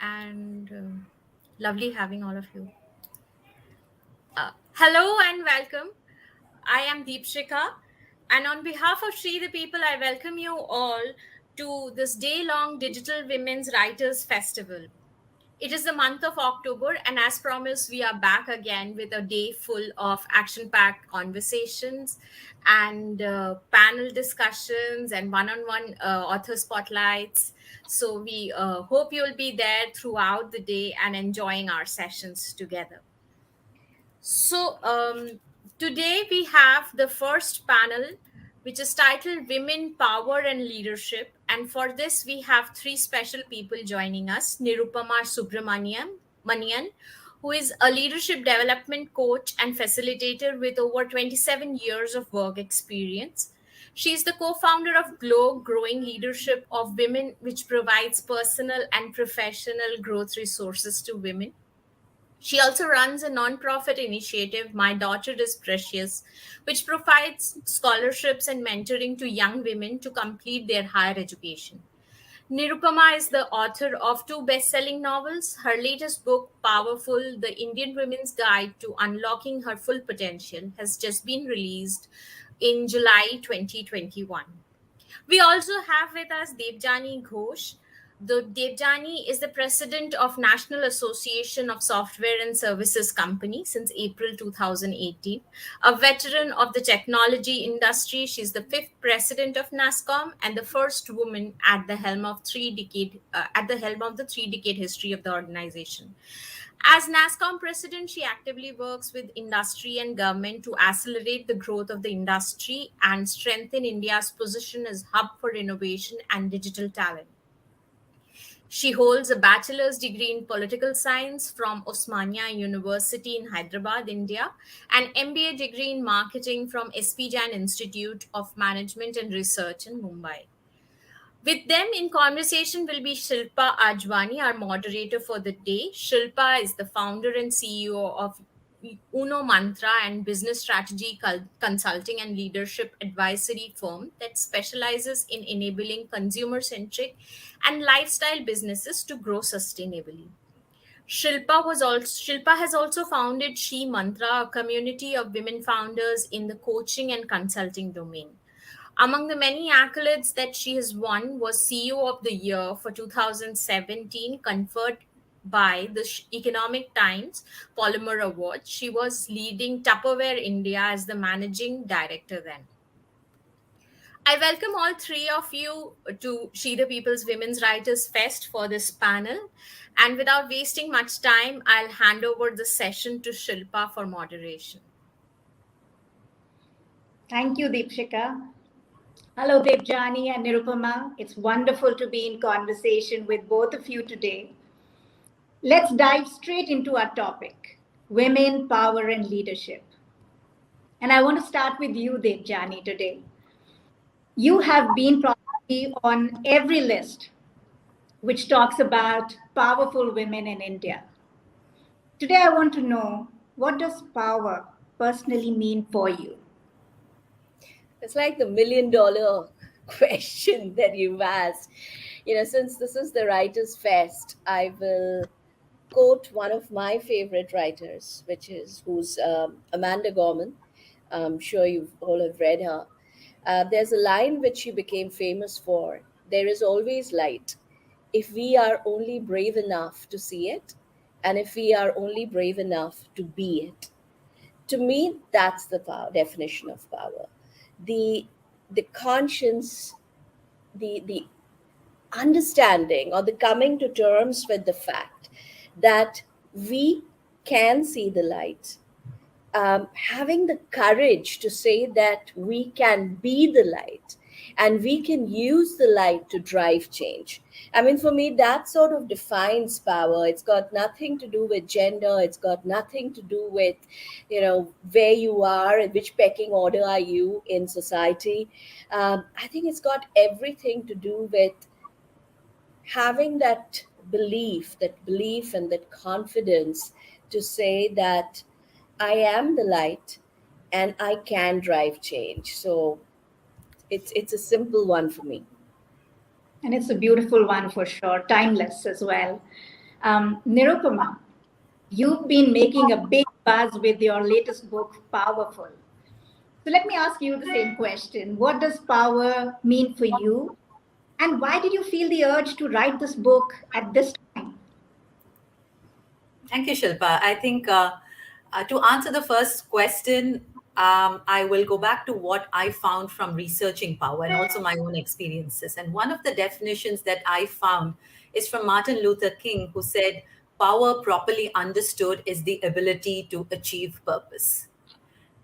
and lovely having all of you. Hello and welcome. I am Deepshika, and on behalf of Shri the People, I welcome you all to this day long Digital Women's Writers Festival. It is the month of October, and as promised, we are back again with a day full of action packed conversations and panel discussions and one on one author spotlights. So, we hope you'll be there throughout the day and enjoying our sessions together. So, today we have the first panel, which is titled Women, Power and Leadership. And for this, we have three special people joining us: Nirupama Subramanian, who is a leadership development coach and facilitator with over 27 years of work experience. She is the co founder of Glow Growing Leadership of Women, which provides personal and professional growth resources to women. She also runs a nonprofit initiative, My Daughter is Precious, which provides scholarships and mentoring to young women to complete their higher education. Nirupama is the author of two best selling novels. Her latest book, Powerful: The Indian Women's Guide to Unlocking Her Full Potential, has just been released in July 2021. We also have with us Devjani Ghosh. The Devjani is the president of National Association of Software and Services Company since April 2018. A veteran of the technology industry, she's the fifth president of NASCOM and the first woman at the helm of the 3 decade history of the organization. As NASCOM president, she actively works with industry and government to accelerate the growth of the industry and strengthen India's position as hub for innovation and digital talent. She holds a bachelor's degree in political science from Osmania University in Hyderabad, India, and MBA degree in marketing from SP Jain Institute of Management and Research in Mumbai. With them in conversation will be Shilpa Ajwani, our moderator for the day. Shilpa is the founder and CEO of Uno Mantra and business strategy consulting and leadership advisory firm that specializes in enabling consumer centric and lifestyle businesses to grow sustainably. Shilpa has also founded She Mantra, a community of women founders in the coaching and consulting domain. Among the many accolades that she has won was CEO of the Year for 2017, conferred by the Economic Times Polymer Award. She was leading Tupperware India as the managing director then. I welcome all three of you to She the People's Women's Writers Fest for this panel. And without wasting much time, I'll hand over the session to Shilpa for moderation. Thank you, Deepshika. Hello, Devjani and Nirupama. It's wonderful to be in conversation with both of you today. Let's dive straight into our topic, women, power, and leadership. And I want to start with you, Devjani, today. You have been probably on every list which talks about powerful women in India. Today, I want to know, what does power personally mean for you? It's like the $1 million question that you've asked. Since this is the Writers' Fest, I will quote one of my favorite writers, who's Amanda Gorman. I'm sure you all have read her. There's a line which she became famous for: "There is always light if we are only brave enough to see it, and if we are only brave enough to be it." To me, that's the definition of power. The conscience, the understanding, or the coming to terms with the fact that we can see the light, having the courage to say that we can be the light and we can use the light to drive change. I mean, for me, that sort of defines power. It's got nothing to do with gender. It's got nothing to do with, where you are and which pecking order are you in society. I think it's got everything to do with having that belief and that confidence to say that I am the light and I can drive change. So it's a simple one for me. And it's a beautiful one for sure, timeless as well. Nirupama, you've been making a big buzz with your latest book, Powerful. So let me ask you the same question. What does power mean for you? And why did you feel the urge to write this book at this time? Thank you, Shilpa. I think to answer the first question, I will go back to what I found from researching power and also my own experiences. And one of the definitions that I found is from Martin Luther King, who said, "Power properly understood is the ability to achieve purpose."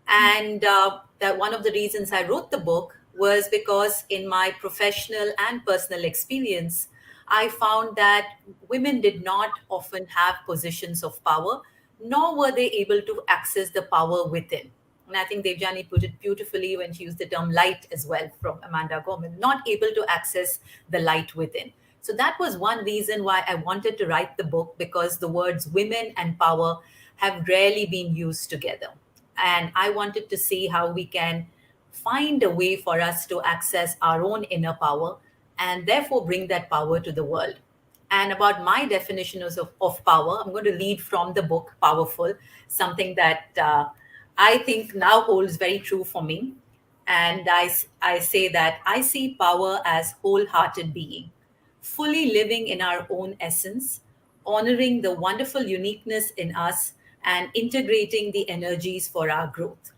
And that one of the reasons I wrote the book was because in my professional and personal experience, I found that women did not often have positions of power, nor were they able to access the power within. And I think Devjani put it beautifully when she used the term light as well from Amanda Gorman, not able to access the light within. So that was one reason why I wanted to write the book, because the words women and power have rarely been used together. And I wanted to see how we can find a way for us to access our own inner power and therefore bring that power to the world. And about my definition of power, I'm going to lead from the book Powerful, something that I think now holds very true for me. And I say that I see power as wholehearted being, fully living in our own essence, honoring the wonderful uniqueness in us, and integrating the energies for our growth.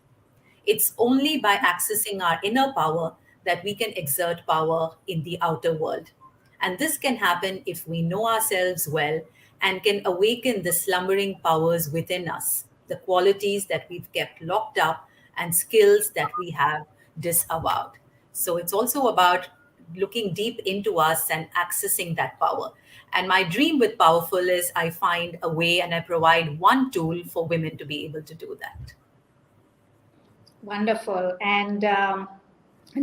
It's only by accessing our inner power that we can exert power in the outer world. And this can happen if we know ourselves well and can awaken the slumbering powers within us, the qualities that we've kept locked up and skills that we have disavowed. So it's also about looking deep into us and accessing that power. And my dream with Powerful is I find a way and I provide one tool for women to be able to do that. Wonderful. And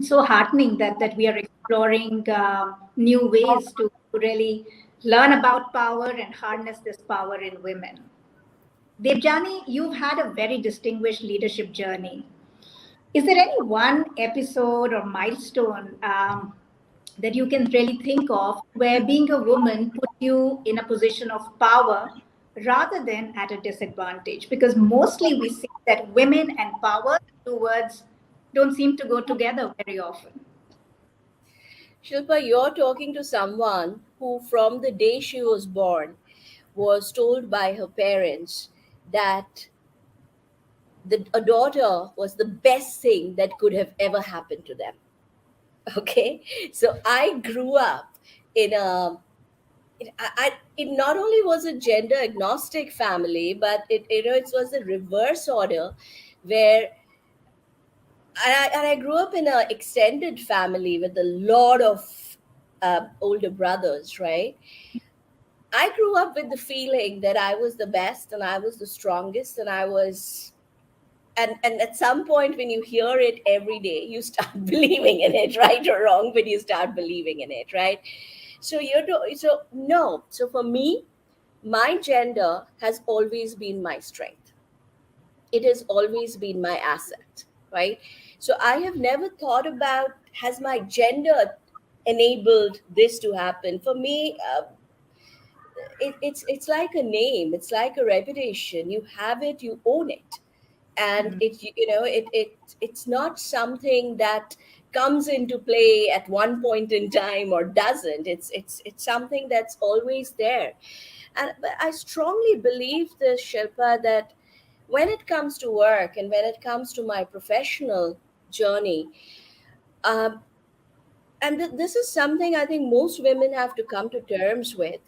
so heartening that we are exploring new ways to really learn about power and harness this power in women. Devjani, you've had a very distinguished leadership journey. Is there any one episode or milestone that you can really think of where being a woman put you in a position of power rather than at a disadvantage? Because mostly we see that women and power, two words, don't seem to go together very often. Shilpa, you're talking to someone who, from the day she was born, was told by her parents that a daughter was the best thing that could have ever happened to them. Okay, so I grew up in a it not only was a gender agnostic family, but it was a reverse order where I grew up in an extended family with a lot of older brothers, right? I grew up with the feeling that I was the best and I was the strongest and I was and at some point when you hear it every day, you start believing in it, right or wrong, but you start believing in it, right? So for me, my gender has always been my strength. It has always been my asset, right? So I have never thought about, has my gender enabled this to happen? For me, it's like a name, it's like a reputation. You have it, you own it, and it's not something that comes into play at one point in time or doesn't. It's something that's always there. And but I strongly believe this, Shilpa, that when it comes to work and when it comes to my professional journey, um, this is something I think most women have to come to terms with.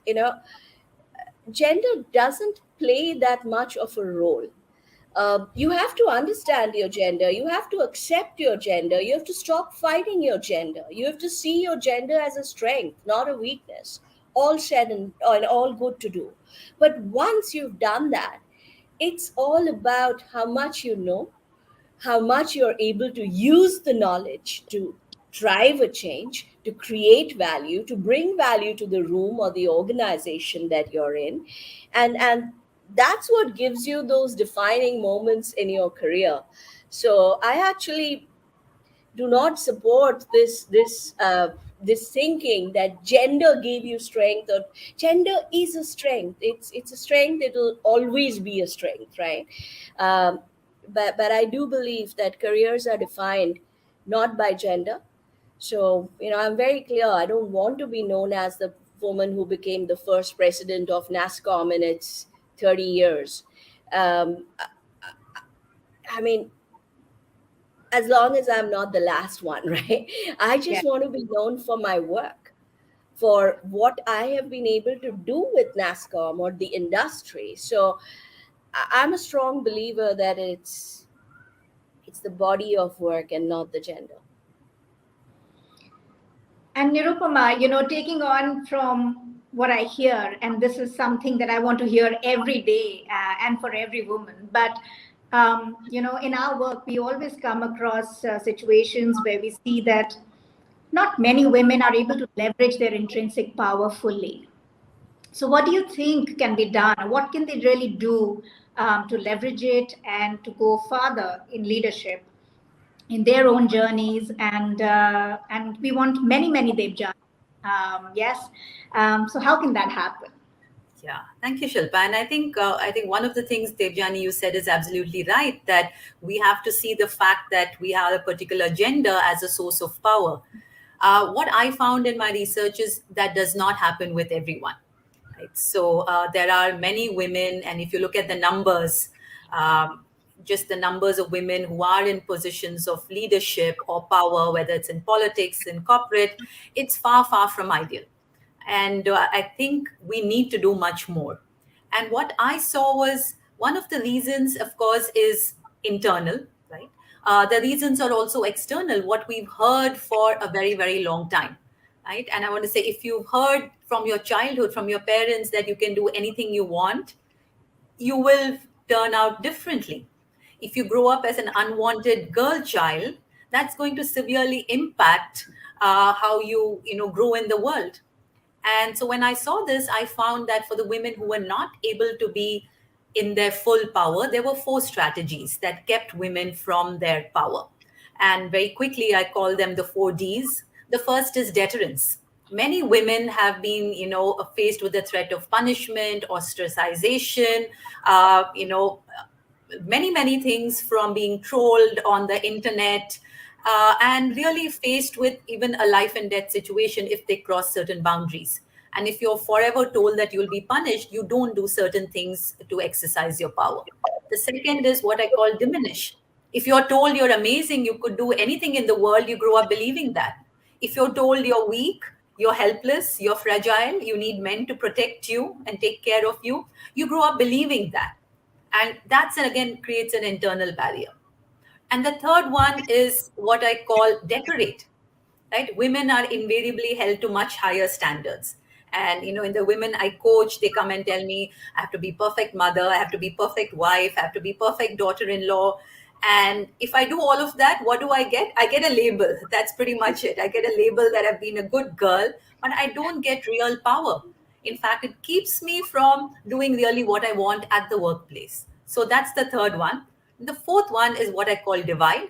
Gender doesn't play that much of a role. You have to understand your gender. You have to accept your gender. You have to stop fighting your gender. You have to see your gender as a strength, not a weakness. All said and all good to do. But once you've done that, it's all about how much you know, how much you're able to use the knowledge to drive a change, to create value, to bring value to the room or the organization that you're in. And that's what gives you those defining moments in your career. So I actually do not support this thinking that gender gave you strength, or gender is a strength. It's a strength. It'll always be a strength, right? Um, but I do believe that careers are defined not by gender. So, I'm very clear. I don't want to be known as the woman who became the first president of NASCOM in its 30 years. Um, I mean, as long as I'm not the last one, right? I Yeah. just want to be known for my work, for what I have been able to do with NASCOM or the industry. So I'm a strong believer that it's the body of work and not the gender. And Nirupama, taking on from what I hear, and this is something that I want to hear every day and for every woman, but in our work, we always come across situations where we see that not many women are able to leverage their intrinsic power fully. So, what do you think can be done? What can they really do to leverage it and to go farther in leadership in their own journeys? And we want many Devjani. Yes. So, how can that happen? Yeah, thank you, Shilpa. And I think one of the things, Devjani, you said is absolutely right, that we have to see the fact that we have a particular gender as a source of power. What I found in my research is that does not happen with everyone. Right? So there are many women, and if you look at the numbers, just the numbers of women who are in positions of leadership or power, whether it's in politics, in corporate, it's far from ideal. And I think we need to do much more. And what I saw was one of the reasons, of course, is internal, right? The reasons are also external, what we've heard for a very long time, right? And I want to say, if you've heard from your childhood, from your parents, that you can do anything you want, you will turn out differently. If you grow up as an unwanted girl child, that's going to severely impact how you grow in the world. And so when I saw this, I found that for the women who were not able to be in their full power, there were 4 strategies that kept women from their power. And very quickly, I call them the 4 Ds. The first is deterrence. Many women have been, faced with the threat of punishment, ostracization, many things, from being trolled on the internet, and really faced with even a life and death situation if they cross certain boundaries. And if you're forever told that you'll be punished, you don't do certain things to exercise your power. The second is what I call diminish. If you're told you're amazing, you could do anything in the world, you grow up believing that. If you're told you're weak, you're helpless, you're fragile, you need men to protect you and take care of you, you grow up believing that. And that's, again, creates an internal barrier. And the third one is what I call decorate, right? Women are invariably held to much higher standards. And, in the women I coach, they come and tell me, I have to be perfect mother, I have to be perfect wife, I have to be perfect daughter-in-law. And if I do all of that, what do I get? I get a label. That's pretty much it. I get a label that I've been a good girl, but I don't get real power. In fact, it keeps me from doing really what I want at the workplace. So that's the third one. The fourth one is what I call divide,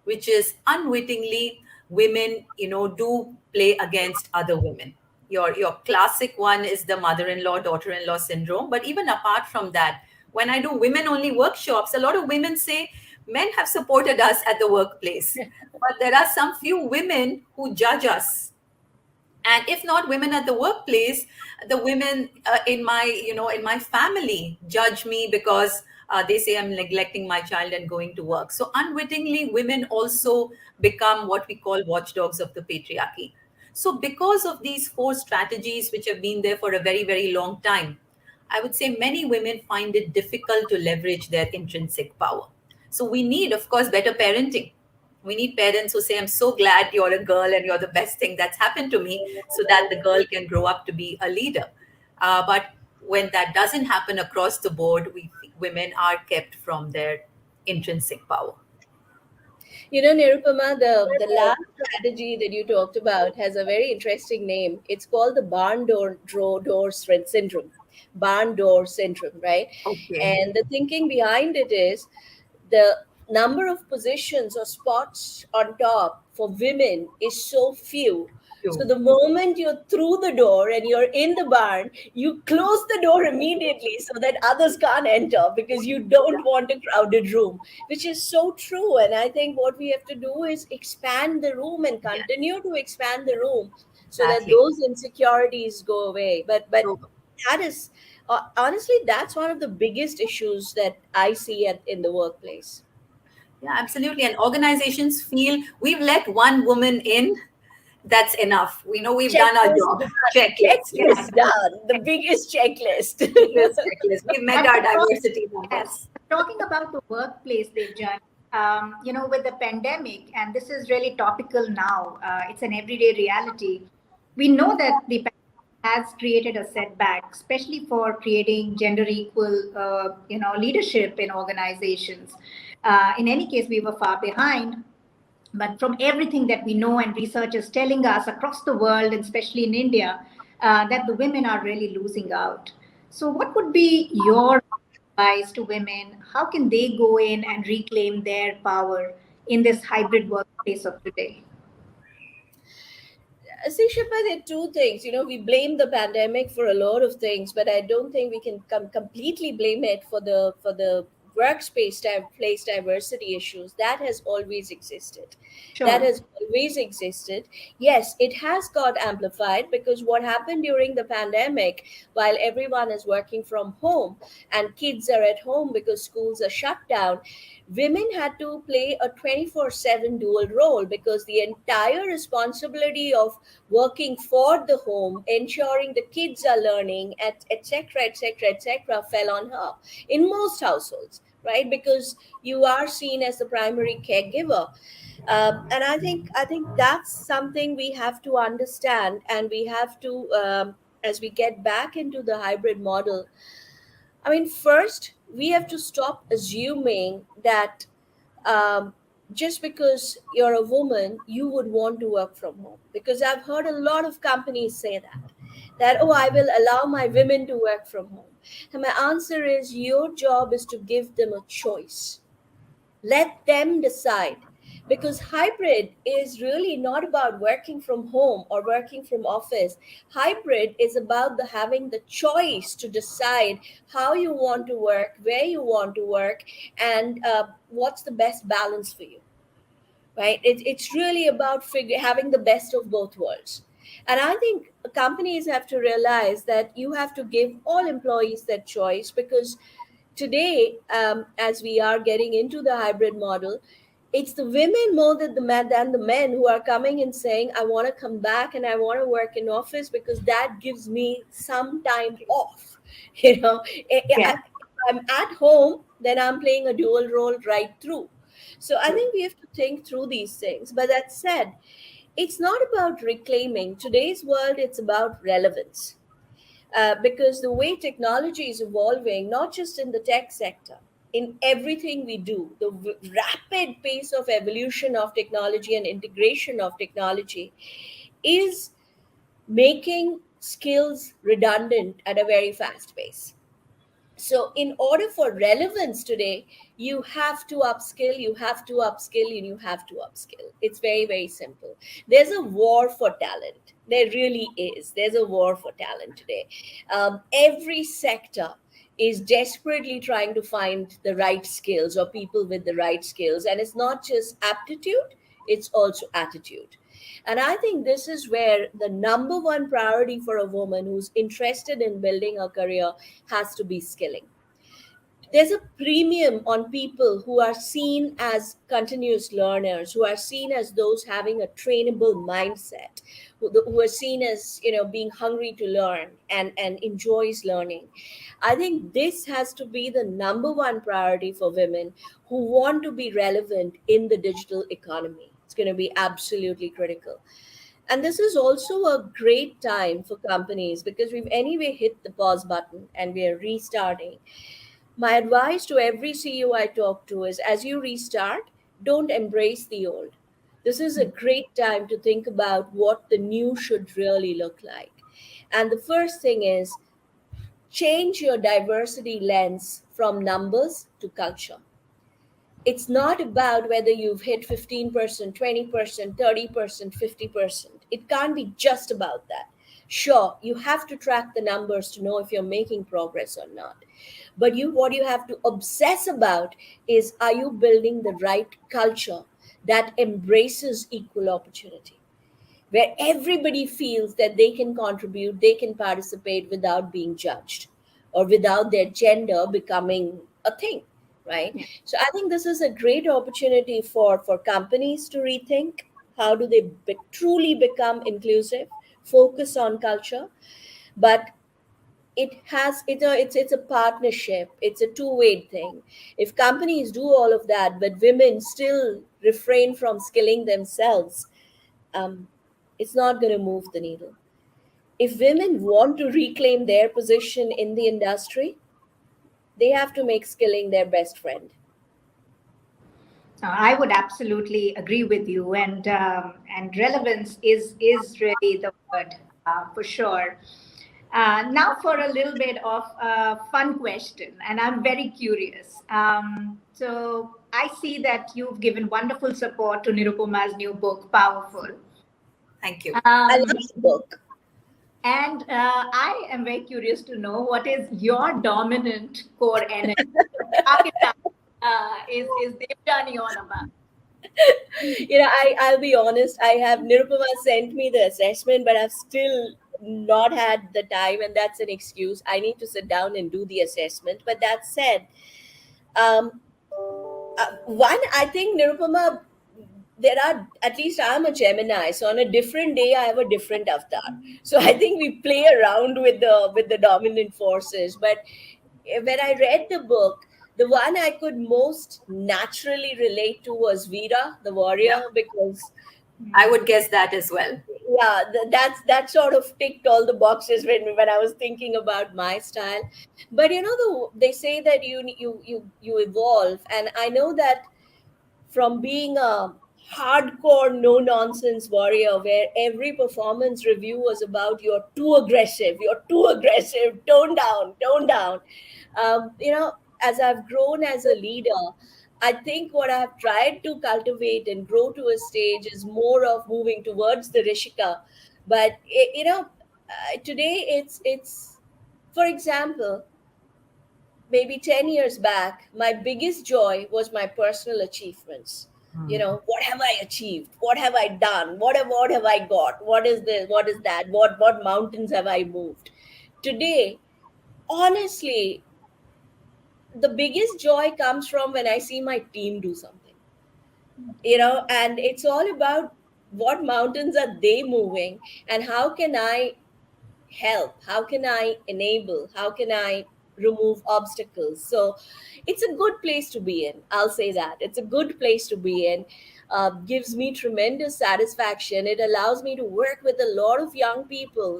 which is unwittingly women, do play against other women. Your classic one is the mother-in-law, daughter-in-law syndrome. But even apart from that, when I do women-only workshops, a lot of women say, men have supported us at the workplace, but there are some few women who judge us. And if not women at the workplace, the women in my family judge me because they say I'm neglecting my child and going to work. So unwittingly, women also become what we call watchdogs of the patriarchy. So because of these 4 strategies, which have been there for a very long time, I would say many women find it difficult to leverage their intrinsic power. So we need, of course, better parenting. We need parents who say, I'm so glad you're a girl and you're the best thing that's happened to me, so that the girl can grow up to be a leader. But when that doesn't happen across the board, women are kept from their intrinsic power. Nirupama, the last strategy that you talked about has a very interesting name. It's called the door syndrome. Barn door syndrome, right? Okay. And the thinking behind it is the number of positions or spots on top for women is so few. So True. the moment you're through the door and you're in the barn, you close the door immediately so that others can't enter because you don't want a crowded room, which is so true. And I think what we have to do is expand the room and Yes, continue to expand the room so that exactly. those insecurities go away. But True. that is honestly, that's one of the biggest issues that I see in the workplace. Yeah, absolutely. And organizations feel we've let one woman in, that's enough. We know we've done our Checklist job. done. Checklist. Yeah. Checklist done. The biggest checklist. Checklist, checklist. We've met And our diversity yes, numbers. talking about the workplace, Devjan, with the pandemic, and this is really topical now, it's an everyday reality. We know that the pandemic has created a setback, especially for creating gender equal, leadership in organizations. In any case, we were far behind. But from everything that we know and research is telling us across the world, and especially in India, that the women are really losing out. So, what would be your advice to women? How can they go in and reclaim their power in this hybrid workplace of today? See, Shilpa, there are two things. We blame the pandemic for a lot of things, but I don't think we can completely blame it for the workspace place diversity issues. That has always existed. That Sure. has always existed. Yes, it has got amplified because what happened during the pandemic, while everyone is working from home and kids are at home because schools are shut down, women had to play a 24/7 dual role because the entire responsibility of working for the home, ensuring the kids are learning, etc., etc., etc., fell on her in most households, right? Because you are seen as the primary caregiver, and I think that's something we have to understand, and we have to, as we get back into the hybrid model. I mean, first we have to stop assuming that um, just because you're a woman, you would want to work from home. Because I've heard a lot of companies say that, oh, I will allow my women to work from home. And my answer is your job is to give them a choice. Let them decide. Because hybrid is really not about working from home or working from office. Hybrid is about the having the choice to decide how you want to work, where you want to work, and what's the best balance for you, right? It's really about having the best of both worlds. And I think companies have to realize that you have to give all employees that choice, because today, as we are getting into the hybrid model, it's the women more than the men who are coming and saying, I want to come back and I want to work in office because that gives me some time off. you know Yeah. if I'm at home, then I'm playing a dual role right through. So I think we have to think through these things. But that said, it's not about reclaiming today's world, it's about relevance. Because the way technology is evolving, not just in the tech sector, in everything we do, the rapid pace of evolution of technology and integration of technology is making skills redundant at a very fast pace. So in order for relevance today, you have to upskill, you have to upskill, and you have to upskill. It's very, very simple. There's a war for talent. There really is. There's a war for talent today. Every sector is desperately trying to find the right skills or people with the right skills, and it's not just aptitude, it's also attitude. And I think this is where the number one priority for a woman who's interested in building a career has to be skilling. There's a premium on people who are seen as continuous learners, who are seen as those having a trainable mindset, who are seen as being hungry to learn and enjoys learning. I think this has to be the number one priority for women who want to be relevant in the digital economy. It's going to be absolutely critical. And this is also a great time for companies because we've anyway hit the pause button and we are restarting. My advice to every CEO I talk to is, as you restart, don't embrace the old. This is a great time to think about what the new should really look like. And the first thing is change your diversity lens from numbers to culture. It's not about whether you've hit 15%, 20%, 30%, 50%. It can't be just about that. Sure, you have to track the numbers to know if you're making progress or not. But what you have to obsess about is, are you building the right culture that embraces equal opportunity, where everybody feels that they can contribute, they can participate without being judged or without their gender becoming a thing, right? Yeah. So I think this is a great opportunity for companies to rethink how do they truly become inclusive, focus on culture, but it's a partnership, it's a two-way thing. If companies do all of that but women still refrain from skilling themselves, um, it's not going to move the needle. If women want to reclaim their position in the industry, they have to make skilling their best friend. I would absolutely agree with you, and relevance is really the word for sure. Now for a little bit of a fun question, and I'm very curious. So I see that you've given wonderful support to Nirupuma's new book, Powerful. Thank you. I Um, love the book. and I am very curious to know what is your dominant core energy archetype is Devjani all about? I'll be honest, I have Nirupama sent me the assessment, but I've still not had the time, and that's an excuse. I need to sit down and do the assessment. But that said, um, one, I think Nirupama, there are, at least I'm a Gemini, so on a different day I have a different avatar. So I think we play around with the dominant forces. But when I read the book, the one I could most naturally relate to was Veera, the warrior, Yeah, because I would guess that as well. yeah, that sort of ticked all the boxes when I was thinking about my style. But they say that you evolve, and I know that from being a hardcore no nonsense warrior where every performance review was about you're too aggressive, tone down. As I've grown as a leader, I think what I've tried to cultivate and grow to a stage is more of moving towards the Rishika. But today it's for example, maybe 10 years back, my biggest joy was my personal achievements. What have I achieved? What have I done? What have I got? What is this? What is that? What mountains have I moved? Today, honestly, the biggest joy comes from when I see my team do something. And it's all about what mountains are they moving, and how can I help, how can I enable, how can I remove obstacles. So it's a good place to be in, I'll say that. It's a good place to be in. Gives me tremendous satisfaction. It allows me to work with a lot of young people,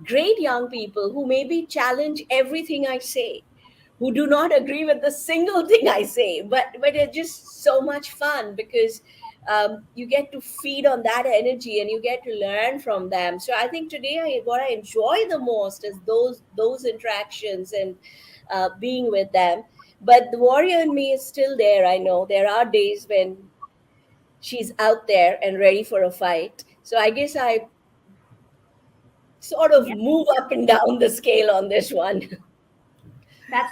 great young people who maybe challenge everything I say, who do not agree with the single thing I say, but it's just so much fun because you get to feed on that energy and you get to learn from them. So I think today what I enjoy the most is those interactions and being with them. But the warrior in me is still there. I know there are days when she's out there and ready for a fight. So I guess I sort of Yeah, move up and down the scale on this one.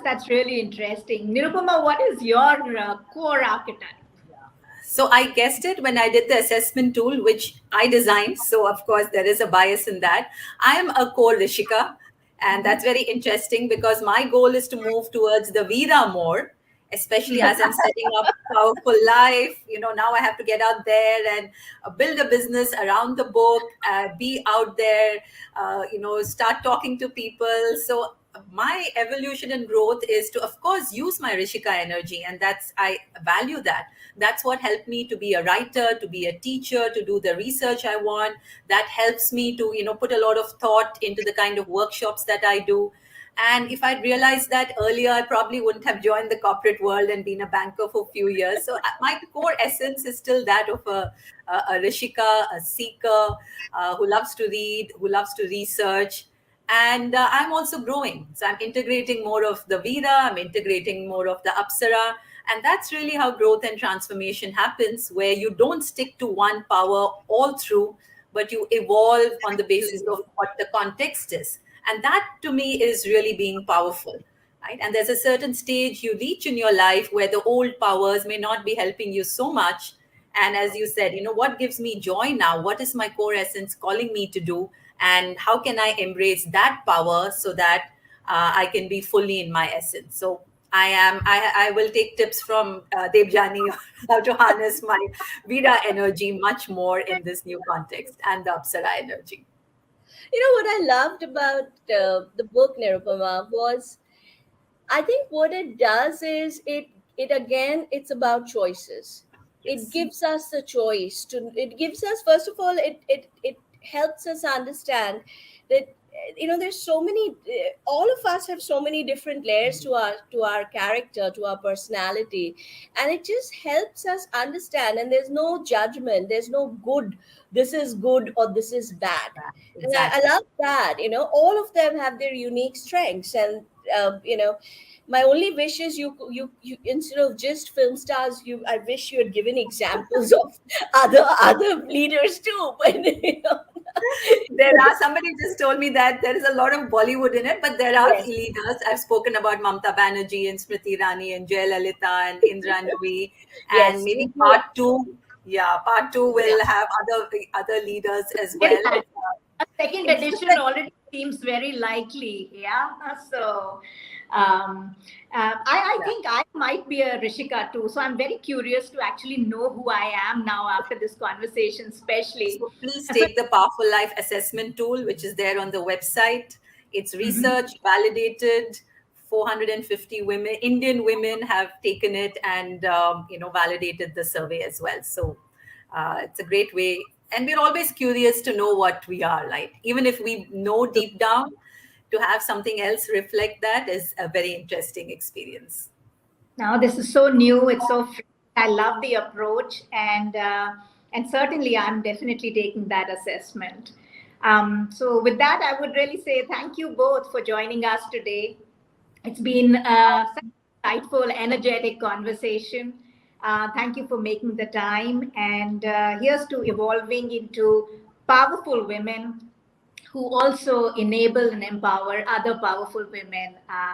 that's really interesting. Nirupama, what is your core archetype? So I guessed it when I did the assessment tool, which I designed. So of course there is a bias in that. I am a core Rishika, and that's very interesting because my goal is to move towards the Veera more, especially as I'm setting up powerful life. Now I have to get out there and build a business around the book, be out there, start talking to people. So my evolution and growth is to, of course, use my Rishika energy, and I value that. That's what helped me to be a writer, to be a teacher, to do the research I want. That helps me to put a lot of thought into the kind of workshops that I do. And if I'd realized that earlier, I probably wouldn't have joined the corporate world and been a banker for a few years. So my core essence is still that of a Rishika, a seeker, who loves to read, who loves to research, And I'm also growing. So I'm integrating more of the Veda, I'm integrating more of the Apsara. And that's really how growth and transformation happens, where you don't stick to one power all through, but you evolve on the basis of what the context is. And that to me is really being powerful. Right? And there's a certain stage you reach in your life where the old powers may not be helping you so much. And as you said, what gives me joy now? What is my core essence calling me to do? And how can I embrace that power so that I can be fully in my essence? So I will take tips from Debjani how to harness my Veda energy much more in this new context and the Apsara energy. What I loved about the book, Nirupama, was I think what it does is it again, it's about choices. It Yes. gives us the choice to. It gives us, first of all, it helps us understand that there's so many. All of us have so many different layers to our character, to our personality, and it just helps us understand. And there's no judgment. There's no good. This is good or this is bad. And I Exactly. love that. All of them have their unique strengths, and my only wish is you instead of just film stars, I wish you had given examples of other leaders too. But There are, somebody just told me that there is a lot of Bollywood in it, but there are yes, leaders. I've spoken about Mamta Banerjee and Smriti Irani and Jayalalitha and Indra Nooyi, and yes, maybe part two. Yeah, part two yeah. will have other leaders as In well. fact, a second It's just edition that, already seems very likely. Yeah. So I Yeah. think I might be a Rishika too. So I'm very curious to actually know who I am now after this conversation, especially. So please So, take the Powerful Life Assessment tool, which is there on the website. It's mhm. research validated. 450 women, Indian women, have taken it and validated the survey as well. So it's a great way, and we're always curious to know what we are like, even if we know deep down. To have something else reflect that is a very interesting experience. Now this is so new. It's so fresh. I love the approach, and certainly I'm definitely taking that assessment. So with that, I would really say thank you both for joining us today. It's been such an insightful, energetic conversation. Thank you for making the time. And here's to evolving into powerful women who also enable and empower other powerful women